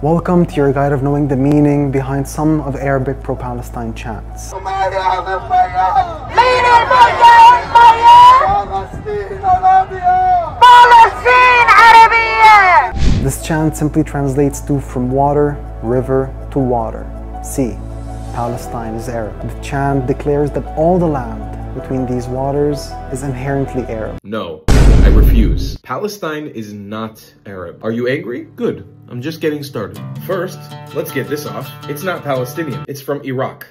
Welcome to your guide of knowing the meaning behind some of Arabic pro-Palestine chants. This chant simply translates to from water, river to water, sea. Palestine is Arab. The chant declares that all the land between these waters is inherently Arab. No, I refuse. Palestine is not Arab. Are you angry? Good. I'm just getting started. First, let's get this off. It's not Palestinian. It's from Iraq.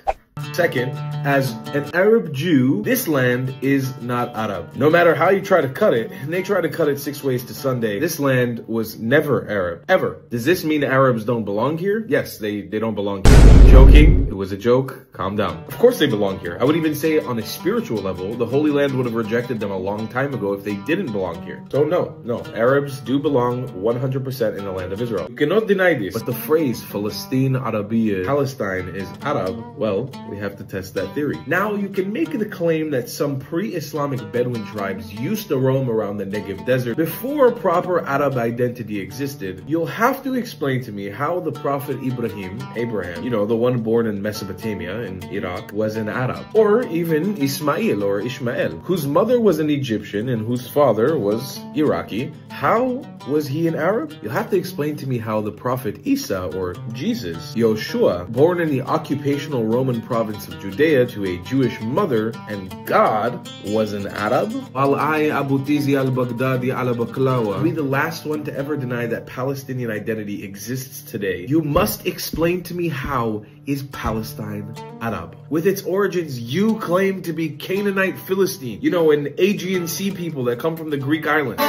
Second, as an Arab Jew, this land is not Arab. No matter how you try to cut it, and they try to cut it 6 ways to Sunday, this land was never Arab, ever. Does this mean Arabs don't belong here? Yes, they don't belong here. Joking, it was a joke, calm down. Of course they belong here. I would even say on a spiritual level, the Holy Land would have rejected them a long time ago if they didn't belong here. So no, Arabs do belong 100% in the land of Israel. You cannot deny this, but the phrase Palestine Arabiya, Palestine is Arab, well, we have to test that theory. Now, you can make the claim that some pre-Islamic Bedouin tribes used to roam around the Negev desert before proper Arab identity existed. You'll have to explain to me how the Prophet Abraham, you know, the one born in Mesopotamia in Iraq, was an Arab. Or even Ismail or Ishmael, whose mother was an Egyptian and whose father was Iraqi. How was he an Arab? You'll have to explain to me how the Prophet Isa or Jesus, Yoshua, born in the occupational Roman province of Judea to a Jewish mother and God, was an Arab. While I, Abu Tizi al-Baghdadi al-Baklawa, be the last one to ever deny that Palestinian identity exists today, you must explain to me how is Palestine Arab? With its origins, you claim to be Canaanite Philistine, you know, an Aegean Sea people that come from the Greek islands.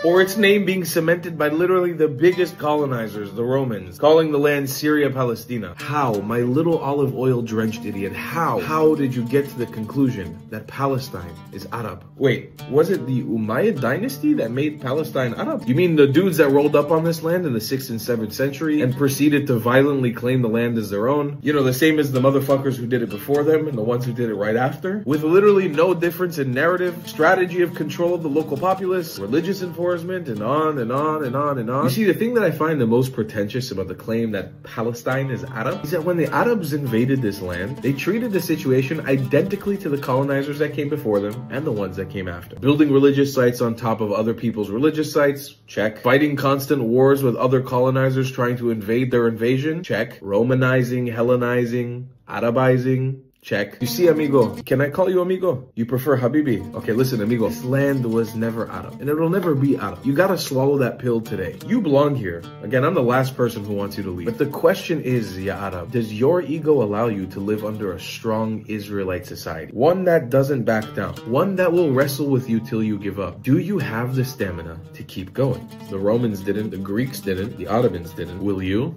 Or its name being cemented by literally the biggest colonizers, the Romans, calling the land Syria Palestina. How, my little olive oil drenched idiot, how did you get to the conclusion that Palestine is Arab? Wait, was it the Umayyad dynasty that made Palestine Arab? You mean the dudes that rolled up on this land in the 6th and 7th century and proceeded to violently claim the land as their own? You know, the same as the motherfuckers who did it before them and the ones who did it right after? With literally no difference in narrative, strategy of control of the local populace, religious enforcement, and on and on and on and on. You see, the thing that I find the most pretentious about the claim that Palestine is Arab is that when the Arabs invaded this land, they treated the situation identically to the colonizers that came before them and the ones that came after. Building religious sites on top of other people's religious sites, check. Fighting constant wars with other colonizers trying to invade their invasion, check. Romanizing, Hellenizing, Arabizing, check. You see, amigo, can I call you amigo? You prefer Habibi? Okay, listen, amigo. This land was never Arab, and it'll never be Arab. You gotta swallow that pill today. You belong here. Again, I'm the last person who wants you to leave. But the question is, Ya Arab, does your ego allow you to live under a strong Israelite society? One that doesn't back down. One that will wrestle with you till you give up. Do you have the stamina to keep going? The Romans didn't, the Greeks didn't, the Ottomans didn't. Will you?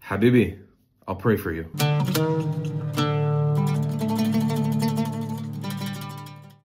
Habibi, I'll pray for you.